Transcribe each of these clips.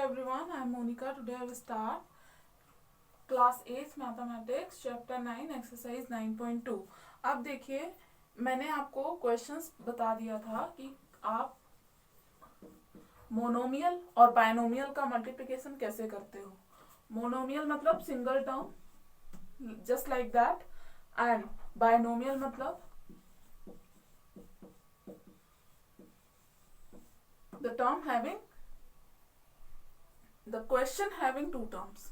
everyone, I am Monica. Today I will start class 8 mathematics chapter 9 exercise 9.2। अब देखिए, मैंने आपको क्वेश्चंस बता दिया था कि आप मोनोमियल और बायनोमियल का मल्टीप्लिकेशन कैसे करते हो। मोनोमियल मतलब single term just like that, and binomial मतलब the term having the question having two terms.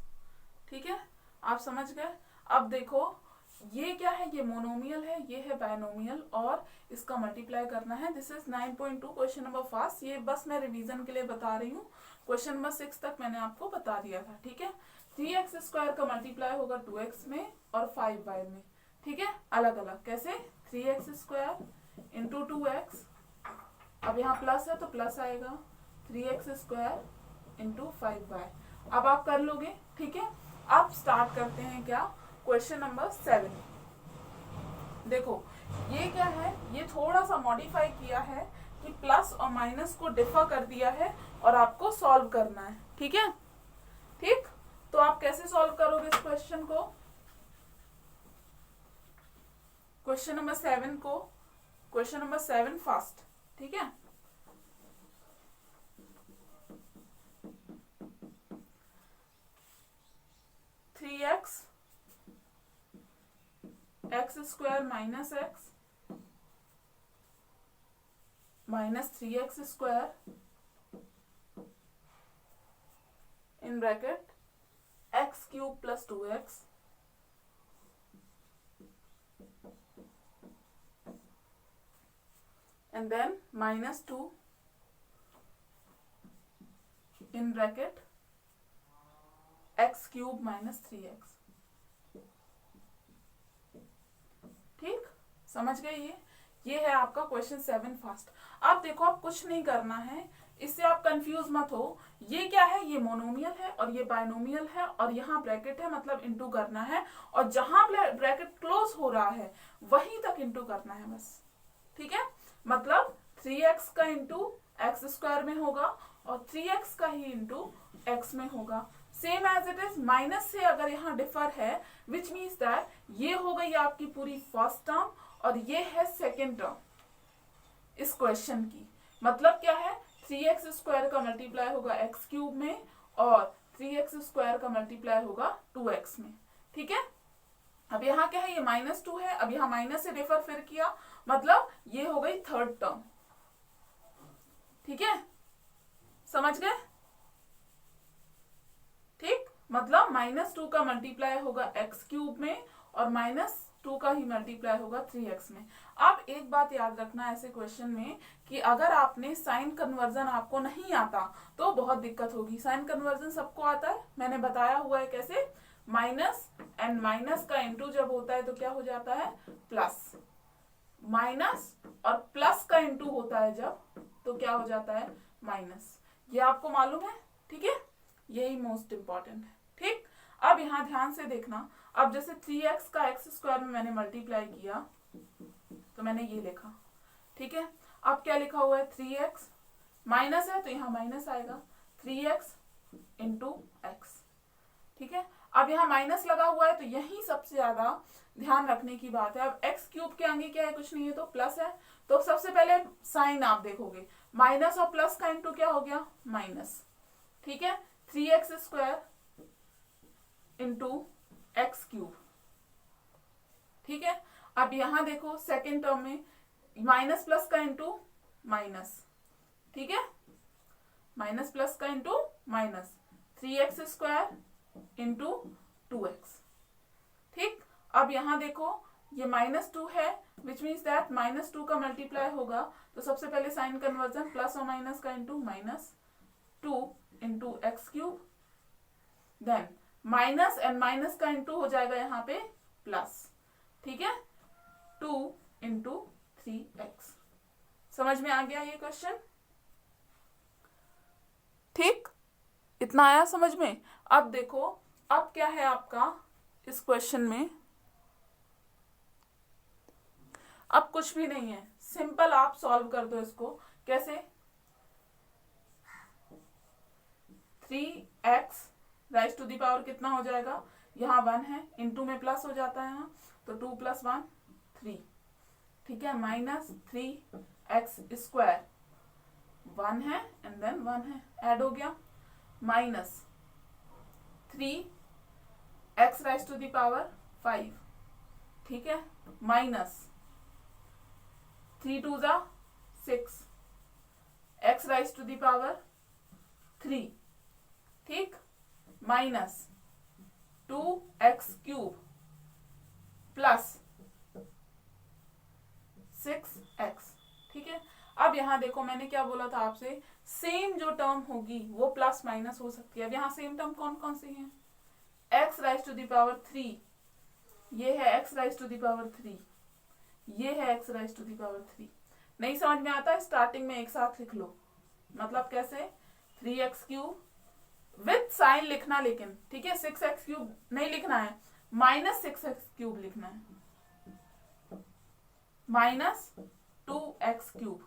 ठीक है, आप समझ गए। अब देखो, ये क्या है, ये मोनोमियल है, ये है बायनोमियल, और इसका मल्टीप्लाई करना है। This is 9.2 question number 5। ये बस मैं रिवीजन के लिए बता रही हूँ। क्वेश्चन नंबर 6 तक मैंने आपको बता दिया था। ठीक है, 3x स्क्वायर का मल्टीप्लाई होगा 2x में और 5y में। ठीक है, अलग अलग कैसे, 3x स्क्वायर इंटू 2x, अब यहाँ प्लस है तो प्लस आएगा, 3x स्क्वायर इंटू 5y। अब आप कर लोगे। ठीक है, अब स्टार्ट करते हैं क्या, क्वेश्चन नंबर 7। देखो, ये क्या है, ये थोड़ा सा मॉडिफाई किया है कि प्लस और माइनस को डिफर कर दिया है और आपको सॉल्व करना है। ठीक है, ठीक, तो आप कैसे सॉल्व करोगे इस क्वेश्चन को, क्वेश्चन नंबर 7 को, क्वेश्चन नंबर 7 फास्ट। ठीक है, X square minus x minus 3x square in bracket x cube plus 2x and then minus 2 in bracket x cube minus 3x। ठीक, समझ गए। ये है आपका क्वेश्चन 7 फास्ट। अब देखो, आप कुछ नहीं करना है, इससे आप कंफ्यूज मत हो। ये क्या है, ये मोनोमियल है और ये बायनोमियल है, और यहाँ ब्रैकेट है मतलब इंटू करना है, और जहां ब्रैकेट क्लोज हो रहा है वहीं तक इंटू करना है बस। ठीक है, मतलब 3x का इंटू एक्स स्क्वायर में होगा और 3x का ही इंटू एक्स में होगा, same as it is. Minus से अगर यहाँ डिफर है, विच मीन्स दैट ये हो गई आपकी पूरी फर्स्ट टर्म और ये है सेकेंड टर्म इस क्वेश्चन की। मतलब क्या है, 3x स्क्वायर का मल्टीप्लाई होगा एक्स क्यूब में और 3x स्क्वायर का मल्टीप्लाई होगा 2x में। ठीक है, अब यहाँ क्या है, ये -2 है, अब यहाँ माइनस से डिफर फिर किया, मतलब ये हो गई थर्ड टर्म। ठीक है, समझ गए। ठीक, मतलब -2 का मल्टीप्लाई होगा एक्स क्यूब में और -2 का ही मल्टीप्लाई होगा 3x में। अब एक बात याद रखना ऐसे क्वेश्चन में कि अगर आपने साइन कन्वर्जन आपको नहीं आता तो बहुत दिक्कत होगी। साइन कन्वर्जन सबको आता है, मैंने बताया हुआ है कैसे, माइनस एंड माइनस का इंटू जब होता है तो क्या हो जाता है, प्लस, माइनस और प्लस का इंटू होता है जब तो क्या हो जाता है, माइनस। ये आपको मालूम है। ठीक है, यही मोस्ट इंपॉर्टेंट है। ठीक, अब यहाँ ध्यान से देखना। अब जैसे 3x का एक्स स्क्वायर में मैंने मल्टीप्लाई किया तो मैंने ये लिखा। ठीक है, अब क्या लिखा हुआ है, 3x माइनस है तो यहाँ माइनस आएगा, 3x इंटू एक्स। ठीक है, अब यहाँ माइनस लगा हुआ है तो यही सबसे ज्यादा ध्यान रखने की बात है। अब एक्स क्यूब के आगे क्या है, कुछ नहीं है तो प्लस है, तो सबसे पहले साइन आप देखोगे, माइनस और प्लस का इंटू क्या हो गया, माइनस। ठीक है, 3x square into X cube. ठीक है, अब यहां देखो सेकेंड टर्म में माइनस प्लस का इंटू माइनस। ठीक है, माइनस प्लस का into minus, 3x square into 2x। ठीक, अब यहां देखो ये -2 है, विच मीन्स दैट -2 का मल्टीप्लाई होगा तो सबसे पहले साइन कन्वर्जन, प्लस और माइनस का into, -2 into X cube, then minus and minus का इंटू हो जाएगा यहाँ पे प्लस। ठीक है, 2 इंटू 3x। समझ में आ गया ये क्वेश्चन। ठीक, इतना आया समझ में। अब देखो, अब क्या है आपका इस क्वेश्चन में, अब कुछ भी नहीं है, सिंपल आप सॉल्व कर दो इसको। कैसे, 3x raise to the power कितना हो जाएगा, यहाँ 1 है, इनटू में प्लस हो जाता है यहाँ, तो 2 + 1 3, ठीक है, -3x², 1 है एंड देन 1 है, ऐड हो गया, -3x raise to the power 5, ठीक है, -3 2 = 6, x raise to the power 3, ठीक, -2x³ प्लस 6x, ठीक है। अब यहाँ देखो मैंने क्या बोला था आपसे, सेम जो टर्म होगी वो प्लस माइनस हो सकती है। अब यहाँ सेम टर्म कौन कौन सी है, x raise to the power 3, ये है x raise to the power 3, ये है x raise to the power 3। नहीं समझ में आता है, स्टार्टिंग में एक साथ लिख लो, मतलब कैसे, 3x³ विथ साइन लिखना, लेकिन ठीक है, 6x³ नहीं लिखना है, -6x³ लिखना है, -2x³।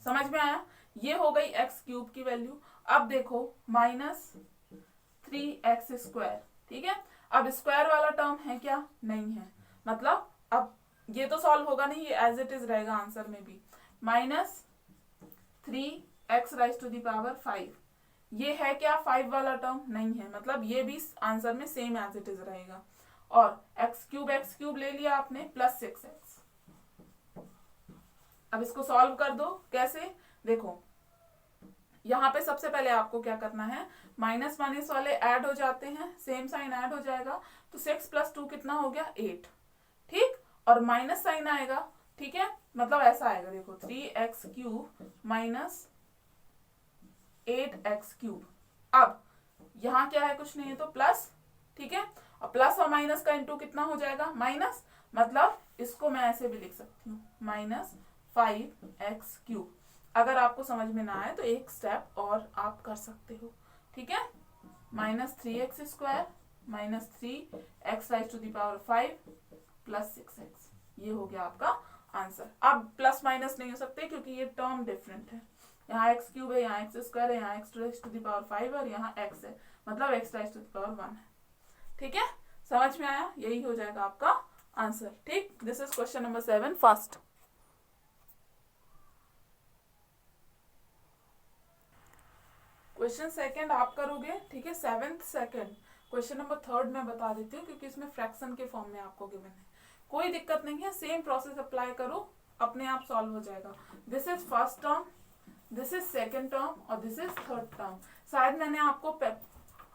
समझ में आया, ये हो गई x³ की वैल्यू। अब देखो -3x², ठीक है। अब स्क्वायर वाला टर्म है क्या, नहीं है, मतलब अब ये तो सॉल्व होगा नहीं, ये एज इट इज रहेगा आंसर में भी, -3x raise to the power 5, ये है क्या 5 वाला टर्म, नहीं है, मतलब ये भी आंसर में सेम एज इट इज रहेगा। और x³ ले लिया आपने, प्लस 6x। अब इसको सॉल्व कर दो, कैसे, देखो यहाँ पे सबसे पहले आपको क्या करना है, माइनस माइनस वाले ऐड हो जाते हैं, सेम साइन ऐड हो जाएगा, तो 6 + 2 कितना हो गया 8, ठीक, और माइनस साइन आएगा, ठीक है, मतलब ऐसा आएगा, देखो 3x³ -8x³। अब यहाँ क्या है, कुछ नहीं है, तो प्लस, ठीक है, और प्लस और माइनस का इंटू कितना हो जाएगा, माइनस, मतलब इसको मैं ऐसे भी लिख सकती हूँ, -5x³। अगर आपको समझ में ना आए तो एक स्टेप और आप कर सकते हो, ठीक है, -3x² -3x raise to the power 5 plus 6x, ये हो गया आपका आंसर। अब प्लस माइनस नहीं हो सकते क्योंकि ये टर्म डिफरेंट है, यहाँ x³ है, यहाँ x² है, यहाँ x raise to the power 5 और यहाँ x है, मतलब x raise to the power 1 है, ठीक है, समझ में आया, यही हो जाएगा आपका आंसर, ठीक। This is question number 7 first. Question second आप करोगे, ठीक है, 7th सेकंड। क्वेश्चन नंबर 3 मैं बता देती हूँ क्योंकि इसमें फ्रैक्शन के फॉर्म में आपको गिवन है, कोई दिक्कत नहीं है, सेम प्रोसेस अप्लाई करो, अपने आप सॉल्व हो जाएगा। This is first term, this is second term और दिस इज थर्ड टर्म। शायद मैंने आपको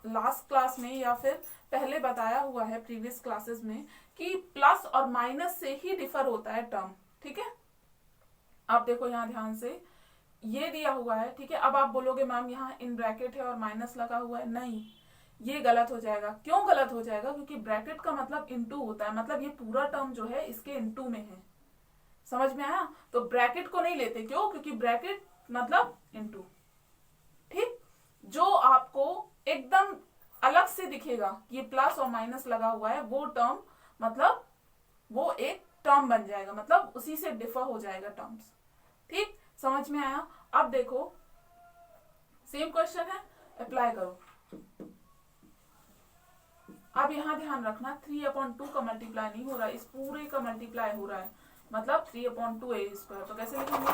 लास्ट क्लास में या फिर पहले बताया हुआ है प्रीवियस क्लासेस में कि प्लस और माइनस से ही डिफर होता है टर्म, ठीक है। आप देखो यहाँ ध्यान से, ये दिया हुआ है, ठीक है। अब आप बोलोगे मैम यहाँ इन ब्रैकेट है और माइनस लगा हुआ है, नहीं, ये गलत हो जाएगा। क्यों गलत हो जाएगा, क्योंकि ब्रैकेट का मतलब इनटू होता है, मतलब ये पूरा टर्म जो है इसके इनटू में है, समझ में आया। तो ब्रैकेट को नहीं लेते, क्यों, क्योंकि ब्रैकेट मतलब इनटू, ठीक। जो आपको एकदम अलग से दिखेगा ये प्लस और माइनस लगा हुआ है, वो टर्म मतलब वो एक टर्म बन जाएगा, मतलब उसी से डिफर हो जाएगा टर्म्स, ठीक, समझ में आया। अब देखो सेम क्वेश्चन है, अप्लाई करो। अब यहाँ ध्यान रखना 3/2 का मल्टीप्लाई नहीं हो रहा है, इस पूरे का मल्टीप्लाई हो रहा है, मतलब 3/2a²। तो कैसे लिखेंगे,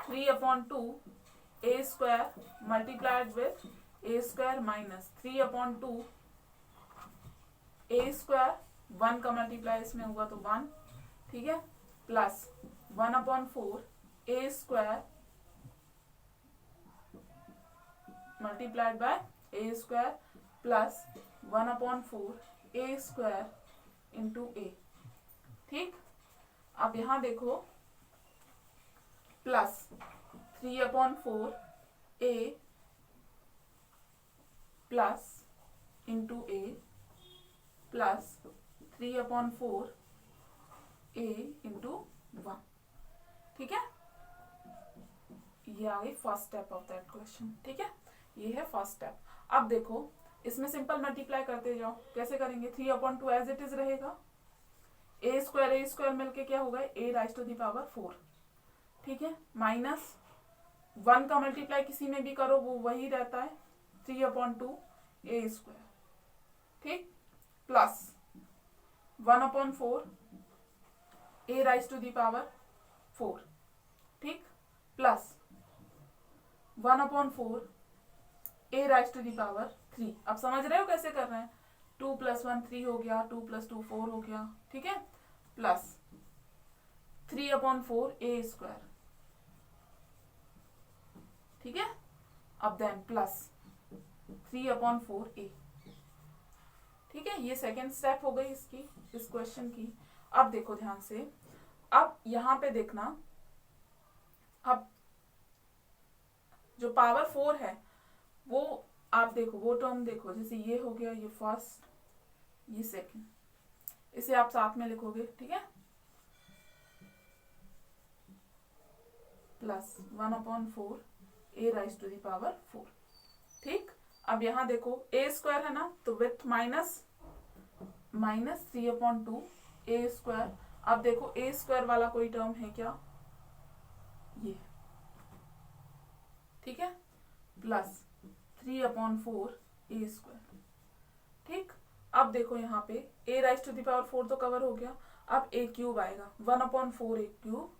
3/2 a² multiplied with a² minus 3/2 a², 1 का मल्टीप्लाई इसमें होगा तो 1, ठीक है, plus 1/4 a² multiplied by a² plus 1/4 a² into a, ठीक। अब यहाँ देखो plus 3/4 a plus into a plus 3/4 a into 1, ठीक है। ये आ गई first step of that question, ठीक है, ये है फर्स्ट स्टेप। अब देखो इसमें सिंपल मल्टीप्लाई करते जाओ, कैसे करेंगे, 3/2 एज इट इज रहेगा, a² मिलके क्या होगा a raise to the power 4, ठीक है, माइनस 1 का मल्टीप्लाई किसी में भी करो वो वही रहता है, 3/2 ए स्क्वायर, ठीक, plus 1/4 A raise to the power 4, ठीक, plus 1/4 A raise to the power 3। अब समझ रहे हो कैसे कर रहे हैं? 2 + 1 3 हो गया, 2 + 2 4 हो गया, ठीक है, प्लस 3/4 ए स्क्वायर, ठीक है, अब देन प्लस 3/4 ए, ठीक है। ये सेकेंड स्टेप हो गई इसकी, इस क्वेश्चन की। अब देखो ध्यान से, अब यहां पे देखना, अब जो पावर 4 है वो आप देखो, वो टर्म देखो, जैसे ये हो गया, ये फर्स्ट, ये सेकेंड, इसे आप साथ में लिखोगे, ठीक है, plus 1/4 A raise to the power 4, ठीक। अब यहां देखो ए स्क्वायर है ना, तो विथ माइनस 3/2 ए स्क्वायर। अब देखो ए स्क्वायर वाला कोई टर्म है क्या? ये, ठीक है, प्लस 3/4 ए स्क्वायर, ठीक। अब देखो यहाँ पे ए राइज टू द पावर 4 तो कवर हो गया, अब ए क्यूब आएगा, 1/4 ए क्यूब,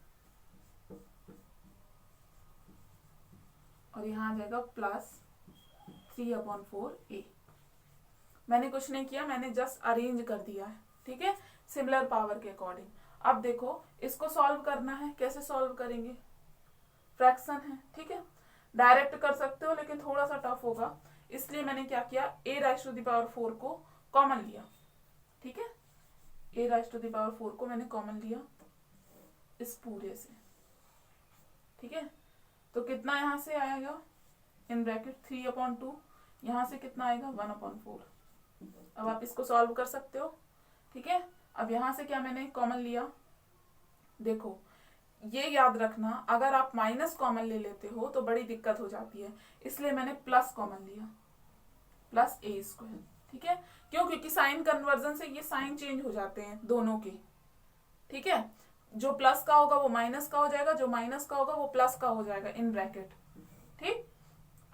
और यहाँ आ जाएगा प्लस 3/4 ए। मैंने कुछ नहीं किया, मैंने जस्ट अरेंज कर दिया है, ठीक है, सिमिलर पावर के अकॉर्डिंग। अब देखो इसको सॉल्व करना है, कैसे सॉल्व करेंगे? फ्रैक्शन है, ठीक है, डायरेक्ट कर सकते हो लेकिन थोड़ा सा टफ होगा, इसलिए मैंने क्या किया, ए राइज टू द पावर 4 को कॉमन लिया, ठीक है, ए राइज टू द पावर 4 को मैंने कॉमन लिया इस पूरे से, ठीक है। तो कितना यहां से आएगा, इन ब्रैकेट 3/2, यहां से कितना आएगा 1/4। अब आप इसको सॉल्व कर सकते हो, ठीक है। अब यहां से क्या मैंने कॉमन लिया, देखो ये याद रखना, अगर आप माइनस कॉमन ले लेते हो तो बड़ी दिक्कत हो जाती है, इसलिए मैंने प्लस कॉमन लिया, प्लस ए स्क्वायर, ठीक है। क्यों? क्योंकि साइन कन्वर्जन से ये साइन चेंज हो जाते हैं दोनों के, ठीक है, जो प्लस का होगा वो माइनस का हो जाएगा, जो माइनस का होगा वो प्लस का हो जाएगा, इन ब्रैकेट, ठीक।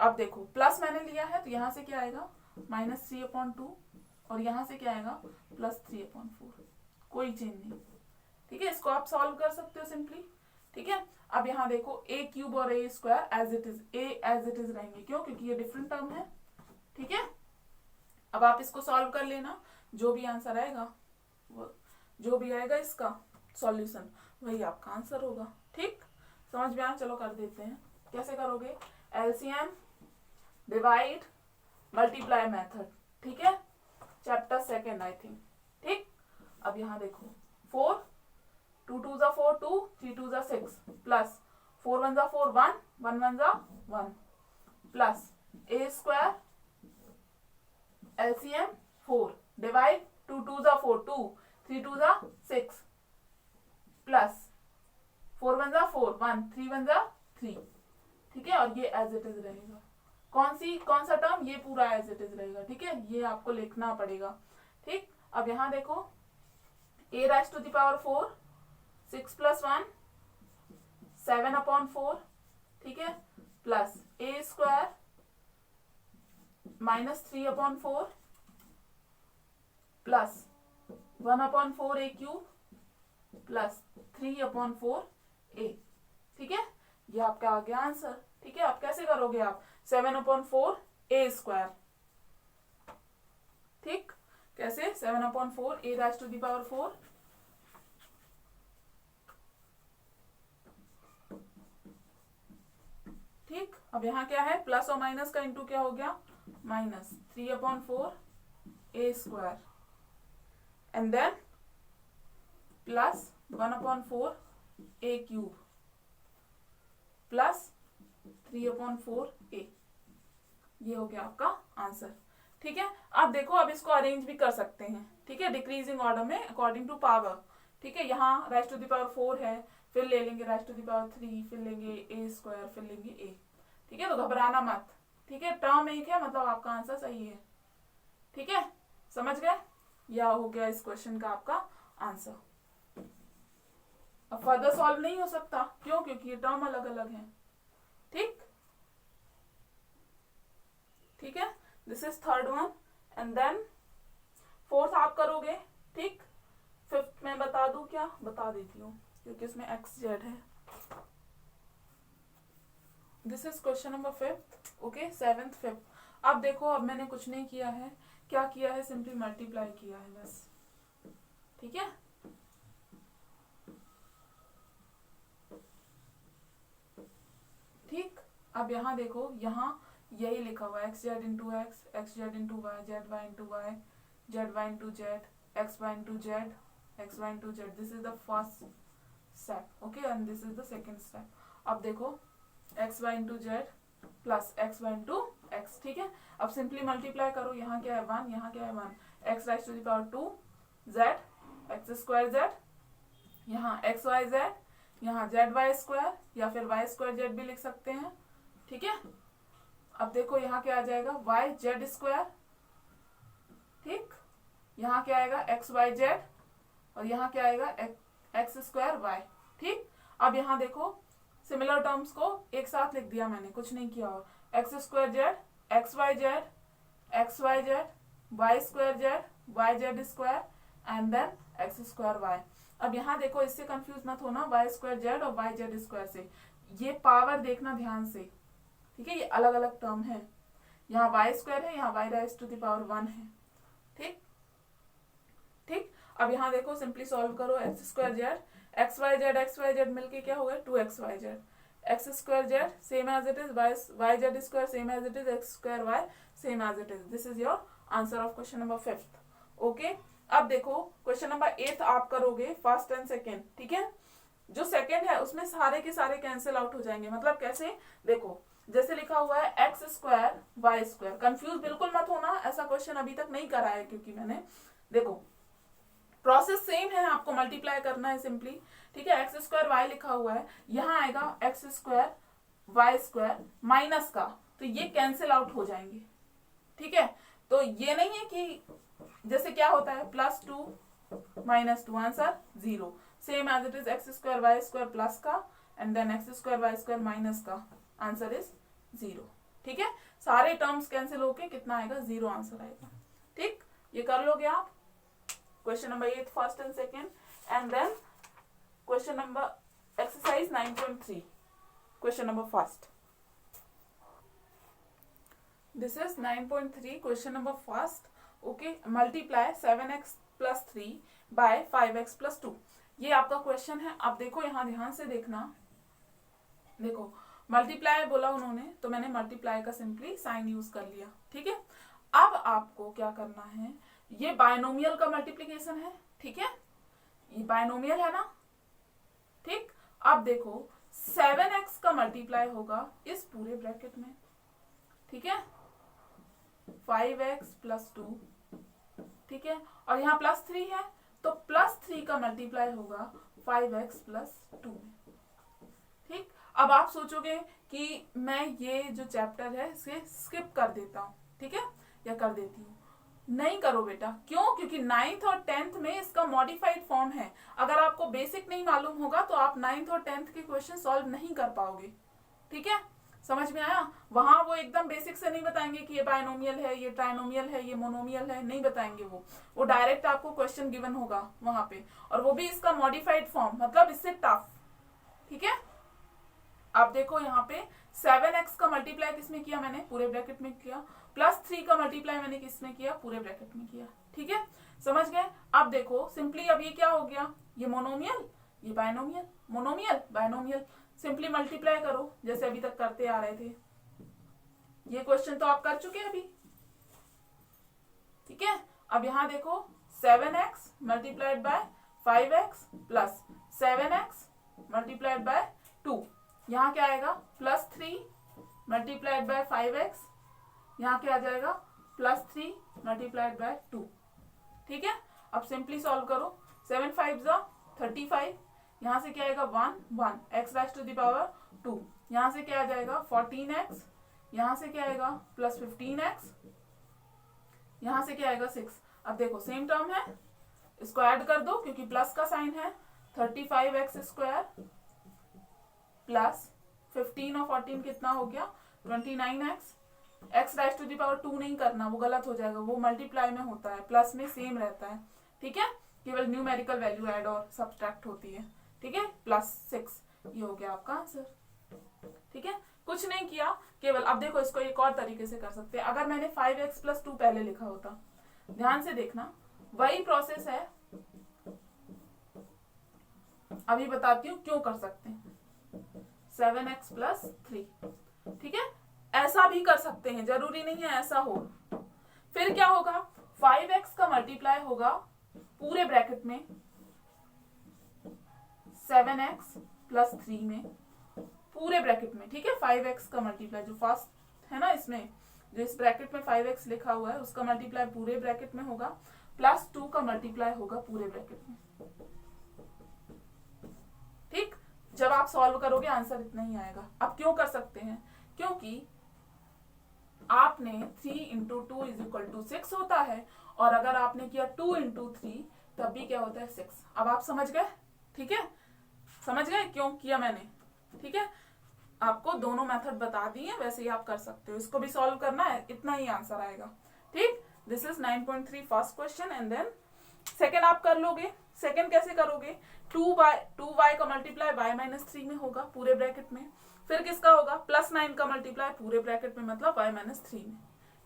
अब देखो प्लस मैंने लिया है तो यहां से क्या आएगा, -3/2, और यहां से क्या आएगा, +3/4, कोई चेंज नहीं, ठीक है। इसको आप सॉल्व कर सकते हो सिंपली, ठीक है। अब यहाँ देखो ए क्यूब और a square as it is, a as it is रहेंगे, क्यों? क्योंकि ये डिफरेंट टर्म है, ठीक है। अब आप इसको सॉल्व कर लेना, जो भी आंसर आएगा वो, जो भी आएगा इसका सॉल्यूशन वही आपका आंसर होगा, ठीक, समझ में आया? चलो कर देते हैं, कैसे करोगे, एलसीएम, डिवाइड, मल्टीप्लाई मेथड, ठीक है, चैप्टर सेकेंड आई थिंक, ठीक। अब यहाँ देखो 4, 2 2 ज़ा 4 2, 3 2 ज़ा 6, प्लस 4 1 ज़ा 4 1, 1 1 ज़ा 1, प्लस ए स्क्वायर, एलसीएम 4, डिवाइड 2 2 ज़ा 4 2, 3 2 ज़ा 6, प्लस 4 1 ज़ा 4 1, 3 1 ज़ा 3, ठीक है। और ये एज इट इज रहेगा, कौन सा टर्म, ये पूरा एज इट इज रहेगा, ठीक है, ये आपको लिखना पड़ेगा, ठीक। अब यहां देखो ए राइज टू द पावर 4, 6 + 1 7/4, ठीक है, plus A square -3/4 plus 1/4 a cube plus 3/4 ए, ठीक है। ये आपका आ गया आंसर, ठीक है। आप कैसे करोगे, आप 7/4 ए स्क्वायर, ठीक, कैसे 7/4 ए राइज टू द पावर 4, ठीक। अब यहाँ क्या है, प्लस और माइनस का इंटू क्या हो गया, -3/4 a square, and then plus 1/4 a cube plus 3/4 a, ये हो गया आपका आंसर, ठीक है। अब देखो, अब इसको अरेंज भी कर सकते हैं, ठीक है, डिक्रीजिंग ऑर्डर में अकॉर्डिंग टू पावर, ठीक है। यहाँ राइज टू द पावर 4 है, फिर ले लेंगे राइज टू द पावर 3, फिर लेंगे ए स्क्वायर, फिर लेंगे ए, ठीक है। तो घबराना मत, ठीक है, टर्म एक है मतलब आपका आंसर सही है, ठीक है, समझ गए? यह हो गया इस क्वेश्चन का आपका आंसर। अब फर्दर सॉल्व नहीं हो सकता, क्यों? क्योंकि ये टर्म अलग अलग है, ठीक। ठीक है, this is third one. And then fourth आप करोगे, ठीक। फिफ्थ में बता दूं क्या, बता देती हूँ क्योंकि इसमें एक्स जेड है। This is question number fifth, okay, seventh fifth. अब देखो, अब मैंने कुछ नहीं किया है, क्या किया है, सिंपली मल्टीप्लाई किया है बस, ठीक है। ठीक, अब यहाँ देखो, यहाँ यही लिखा हुआ है X Z into X, X Z into Y, Z Y into Y, Z Y into Z, X Y into Z, X Y into Z. This is the first step, okay, and this is the second step. अब देखो X Y into Z plus X Y into X, ठीक है। अब simply multiply करो, यहाँ क्या है 1, यहाँ क्या है 1, X raise to the power 2 Z X square Z, यहाँ एक्स वाई जेड, यहाँ जेड वाई स्क्वायर, या फिर वाई स्क्वायर जेड भी लिख सकते हैं, ठीक है। अब देखो यहाँ क्या आ जाएगा, वाई जेड स्क्वायर, ठीक, यहाँ क्या आएगा एक्स वाई जेड, और यहाँ क्या आएगा एक्स स्क्वायर वाई, ठीक। अब यहाँ देखो सिमिलर टर्म्स को एक साथ लिख दिया मैंने, कुछ नहीं किया, और X square Z, X Y Z, X Y Z, Y square Z, Y Z square, and then x square Y. अब यहाँ देखो, इससे कंफ्यूज मत होना वाई स्क्वायर जेड और वाई जेड स्क्वायर से, ये पावर देखना ध्यान से, ठीक है, ये अलग अलग टर्म है, यहाँ वाई स्क्वायर है, यहाँ Y raise to the power 1 है, ठीक ठीक। अब यहाँ देखो सिंपली सॉल्व करो, X square Z, X Y Z मिलके क्या हो गया 2x Y Z, X square Z same as it is, Y Z square same as it is, x square Y same as it is. This is your answer of question number 5th, okay. अब देखो question number 8th आप करोगे first and second, ठीक है। जो second है उसमें सारे के सारे कैंसिल आउट हो जाएंगे, मतलब कैसे, देखो जैसे लिखा हुआ है X square Y square, confuse बिल्कुल मत होना, ऐसा क्वेश्चन अभी तक नहीं करा है क्योंकि मैंने, देखो प्रोसेस सेम है, आपको मल्टीप्लाई करना है सिंपली, ठीक है। एक्स स्क्वायर वाई लिखा हुआ है, यहाँ आएगा X square Y square minus का, तो ये कैंसिल आउट हो जाएंगे, ठीक है। तो ये नहीं है कि जैसे क्या होता है +2 -2 answer 0, same as it is x square Y square plus का and then x square Y square minus का, आंसर इज 0, ठीक है। सारे टर्म्स कैंसिल होके कितना आएगा 0 आंसर आएगा, ठीक। ये कर लोगे आप question number 8 first and second. And then question number exercise 9.3 question number first, this is 9.3 question number first, okay. Multiply 7x + 3 by 5x + 2, ये आपका क्वेश्चन है। अब देखो यहाँ ध्यान से देखना, देखो मल्टीप्लाई बोला उन्होंने तो मैंने मल्टीप्लाई का सिंपली साइन यूज कर लिया, ठीक है। अब आपको क्या करना है, ये बायनोमियल का मल्टीप्लीकेशन है, ठीक है, ये बायनोमियल है ना, ठीक। अब देखो 7x का मल्टीप्लाई होगा इस पूरे ब्रैकेट में, ठीक है, 5x + 2, ठीक है, और यहाँ +3 है तो +3 का मल्टीप्लाई होगा 5x + 2 में, ठीक। अब आप सोचोगे कि मैं ये जो चैप्टर है इसे स्किप कर देता हूँ, ठीक है, या कर देती हूँ, नहीं करो बेटा, क्यों, क्योंकि 9th और 10th में इसका मॉडिफाइड फॉर्म है, अगर आपको बेसिक नहीं मालूम होगा तो आप 9th और 10th के क्वेश्चन सॉल्व नहीं कर पाओगे, ठीक है, समझ में आया। वहां वो एकदम बेसिक से नहीं बताएंगे कि ये बायनोमियल है, ये ट्राइनोमियल है, ये मोनोमियल है, नहीं बताएंगे, वो डायरेक्ट आपको क्वेश्चन गिवन होगा वहां पे, और वो भी इसका मॉडिफाइड फॉर्म, मतलब इससे टफ, ठीक है। अब देखो यहाँ पे 7x का मल्टीप्लाई किसमें किया मैंने, पूरे ब्रैकेट में किया, +3 का मल्टीप्लाई मैंने किसमें किया, पूरे ब्रैकेट में किया, ठीक है, समझ गए। अब देखो सिंपली अब ये क्या हो गया, ये मोनोमियल, ये binomial, monomial binomial, simply multiply करो जैसे अभी तक करते आ रहे थे, ये क्वेश्चन तो आप कर चुके हैं अभी, ठीक है। अब यहाँ देखो 7x multiplied by 5x plus 7x multiplied by 2, यहाँ क्या आएगा +3 मल्टीप्लाइड बाय 5x, यहाँ क्या आ जाएगा +3 मल्टीप्लाइड बाय 2, ठीक है। अब सिंपली सॉल्व करो, 7 5 35, यहाँ से क्या आएगा 1 x raise to the power 2, यहाँ से क्या आ जाएगा 14x, यहाँ से क्या आएगा +15x, यहाँ से क्या आएगा 6। अब देखो सेम टर्म है, इसको ऐड कर दो क्योंकि प्लस का साइन है, 35x स्क्वायर प्लस 15 और 14 कितना हो गया 29x, X raise to the power 2 नहीं करना, वो गलत हो जाएगा, वो मल्टीप्लाई में होता है, प्लस में सेम रहता है, ठीक है, केवल न्यूमेरिकल वैल्यू ऐड और सब्सट्रैक्ट होती है, ठीक है, +6, ये हो गया आपका आंसर, ठीक है। कुछ नहीं किया, केवल अब देखो इसको एक और तरीके से कर सकते हैं। अगर मैंने 5x+2 पहले लिखा होता, ध्यान से देखना, वही प्रोसेस है, अभी बताती हूँ क्यों कर सकते हैं। 7x+3, ठीक है, ऐसा भी कर सकते हैं, जरूरी नहीं है ऐसा हो। फिर क्या होगा, 5x का मल्टीप्लाई होगा पूरे ब्रैकेट में 7x+3 में, पूरे ब्रैकेट में, ठीक है। 5x का मल्टीप्लाई जो फर्स्ट है ना, इसमें जो इस ब्रैकेट में 5x लिखा हुआ है उसका मल्टीप्लाई पूरे ब्रैकेट में होगा, +2 का मल्टीप्लाई होगा पूरे ब्रैकेट में, ठीक। जब आप सॉल्व करोगे आंसर इतना ही आएगा। अब क्यों कर सकते हैं, क्योंकि आपने 3 × 2 = 6 होता है, और अगर आपने किया 2 × 3 तब भी क्या होता है 6। अब आप समझ गए, ठीक है, समझ गए क्यों किया मैंने, ठीक है। आपको दोनों मेथड बता दिए, वैसे ही आप कर सकते हो, इसको भी सॉल्व करना है, इतना ही आंसर आएगा, ठीक। This is 9.3 first question, and then second आप कर लोगे। सेकेंड कैसे करोगे, 2y का मल्टीप्लाई y-3 में होगा पूरे ब्रैकेट में, फिर किसका होगा, +9 का मल्टीप्लाई पूरे ब्रैकेट में, मतलब y-3 में,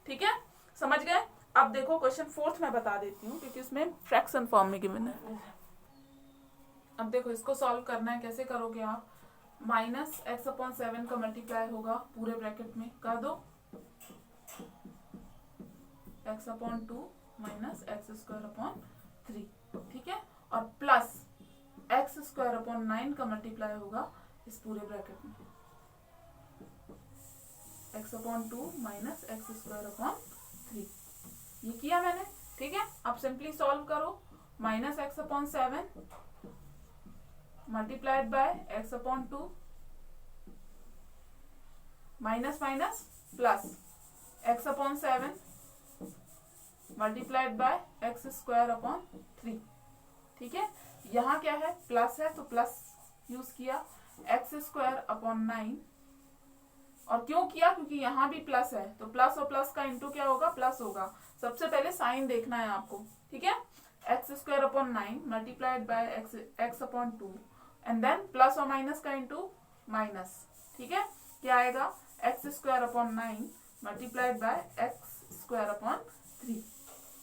ठीक है, समझ गए। अब देखो क्वेश्चन फोर्थ में बता देती हूँ, क्योंकि उसमें फ्रैक्शन फॉर्म में गिवन है। अब देखो इसको सॉल्व करना है, कैसे करोगे आप, -x/7 का मल्टीप्लाई होगा पूरे ब्रैकेट में, कर दो, x/2 -x²/3, ठीक है, और प्लस x²/9 का मल्टीप्लाई होगा इस पूरे ब्रैकेट में, x/2 -x²/3, ये किया मैंने, ठीक है। अब सिंपली सॉल्व करो, -x/7 multiplied by x/2 minus plus x/7 multiplied by x²/3, ठीक है। यहाँ क्या है, प्लस है तो प्लस यूज किया, x²/9, और क्यों किया, क्योंकि यहाँ भी प्लस है, तो प्लस और प्लस का इंटू क्या होगा, प्लस होगा। सबसे पहले साइन देखना है आपको, ठीक है, x²/9 multiplied by x/2, and then plus और माइनस का इंटू माइनस, ठीक है, क्या आएगा, x²/9 मल्टीप्लाइड बाय x²/3,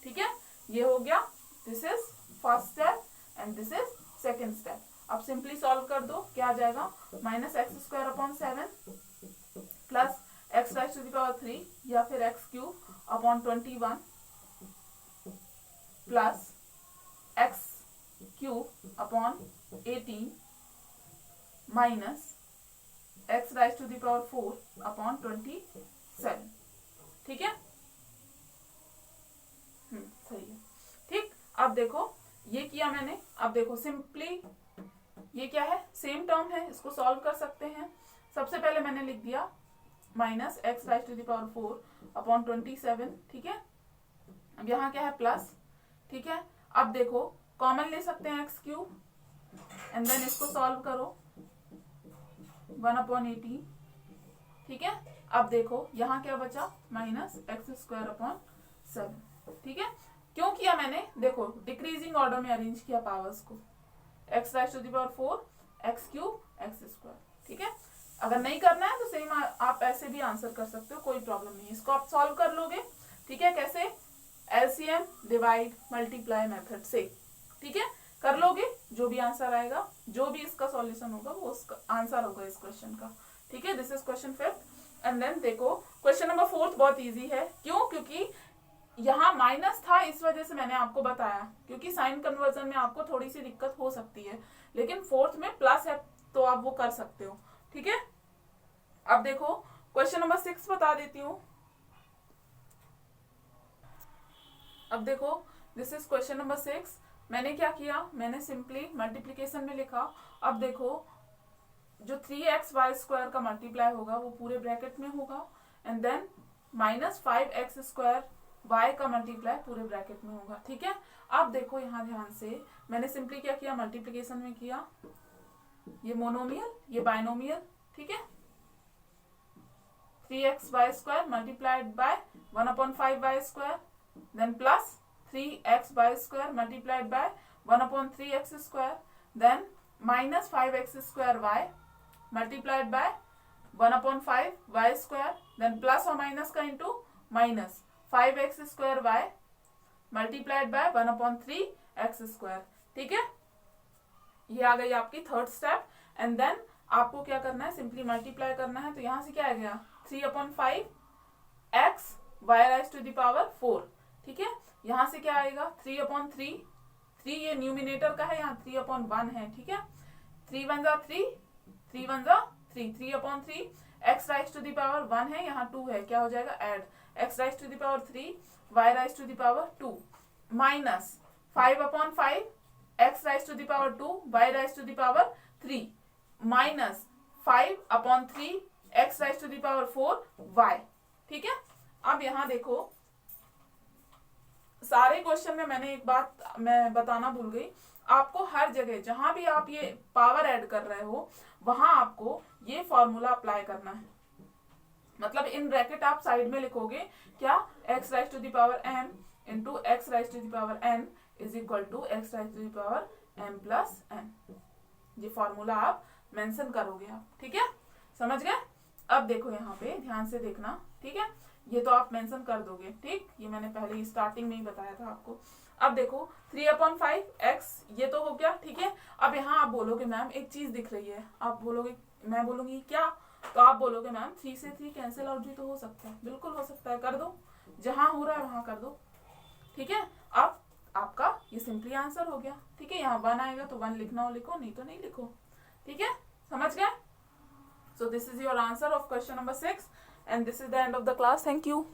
ठीक है, ये हो गया। This is first step and this is second step. अब सिंपली सॉल्व कर दो, क्या आ जाएगा, -x²/7 प्लस x⁻³ या फिर x³/21 plus x³/18 minus x⁻⁴/27, ठीक है, सही है, ठीक। अब देखो ये किया मैंने, अब देखो सिंपली ये क्या है, सेम टर्म है, इसको सॉल्व कर सकते हैं। सबसे पहले मैंने लिख दिया -x⁻⁴/27, ठीक है। अब यहाँ क्या है, प्लस, ठीक है। अब देखो कॉमन ले सकते हैं x³ एंड देन इसको सॉल्व करो, 1/18, ठीक है। अब देखो यहाँ क्या बचा, -x²/7, ठीक है। क्यों किया मैंने, देखो डिक्रीजिंग ऑर्डर में अरेंज किया पावर्स को, x⁻⁴, x³, x², ठीक है। अगर नहीं करना है तो सेम आप ऐसे भी आंसर कर सकते हो, कोई प्रॉब्लम नहीं, इसको आप सॉल्व कर लोगे, ठीक है। कैसे, एलसीएम डिवाइड मल्टीप्लाई मेथड से, ठीक है, कर लोगे, जो भी आंसर आएगा, जो भी इसका सॉल्यूशन होगा वो उसका आंसर होगा इस क्वेश्चन का, ठीक है। This is question 5th। And then देखो क्वेश्चन नंबर 4 बहुत इजी है, क्यों, क्योंकि यहाँ माइनस था, इस वजह से मैंने आपको बताया, क्योंकि साइन कन्वर्जन में आपको थोड़ी सी दिक्कत हो सकती है, लेकिन 4th में प्लस है तो आप वो कर सकते हो, ठीक है। अब देखो क्वेश्चन नंबर 6 बता देती हूँ। अब देखो दिस इज क्वेश्चन नंबर 6। मैंने क्या किया, मैंने सिंपली मल्टीप्लीकेशन में लिखा। अब देखो जो 3xy² का मल्टीप्लाई होगा वो पूरे ब्रैकेट में होगा, एंड देन -5x² y का मल्टीप्लाई पूरे ब्रैकेट में होगा, ठीक है। अब देखो यहाँ ध्यान से, मैंने सिंपली क्या किया, मल्टीप्लीकेशन में किया, ये मोनोमियल ये बाइनोमियल, ठीक है, 3x/² multiplied by 1/5y², then plus 3x/² multiplied by 1/3x², then minus 5x²y multiplied by 1/5y², then plus और माइनस का into minus 5x²y multiplied by 1/3x²। ठीक है, ये आ गई आपकी थर्ड स्टेप। एंड देन आपको क्या करना है, सिंपली मल्टीप्लाई करना है। तो यहां से क्या आ गया 3/5x y⁻⁴। ठीक है, यहां से क्या आएगा 3/3, 3 ये न्यूमिनेटर का है, यहाँ 3/1 है। ठीक है, 3 1 जा 3, 3 1 जा 3, 3/3 x⁻1 है, यहाँ 2 है, क्या हो जाएगा add x⁻3 y⁻2 minus 5/5 x⁻2 y⁻3 minus 5/3 x⁻4 y। ठीक है, अब यहां देखो सारे क्वेश्चन में मैंने एक बात मैं बताना भूल गई, आपको हर जगह जहां भी आप ये पावर ऐड कर रहे हो वहां आपको ये फॉर्मूला अप्लाई करना है। मतलब इन ब्रैकेट आप साइड में लिखोगे क्या, x⁻m into x⁻n is equal to x⁻m+n। ये फॉर्मूला आप मेंशन करोगे आप। ठीक है, समझ गए। अब देखो यहाँ पे ध्यान से देखना। ठीक है, ये तो आप मेंशन कर दोगे। ठीक, ये मैंने पहले ही स्टार्टिंग में ही बताया था आपको। अब देखो 3/5x ये तो हो गया। ठीक है, अब यहाँ आप बोलोगे मैम एक चीज दिख रही है, आप बोलोगे, मैं बोलूंगी क्या, तो आप बोलोगे मैम 3 से 3 कैंसिल आउट भी तो हो सकता है। बिल्कुल हो सकता है, कर दो, जहां हो रहा है वहां कर दो। ठीक है, अब आपका ये सिंपली आंसर हो गया। ठीक है, यहाँ 1 आएगा तो 1 लिखना हो लिखो, नहीं तो नहीं लिखो। ठीक है, समझ गए। So this is your answer of question number 6 and this is the end of the class. Thank you.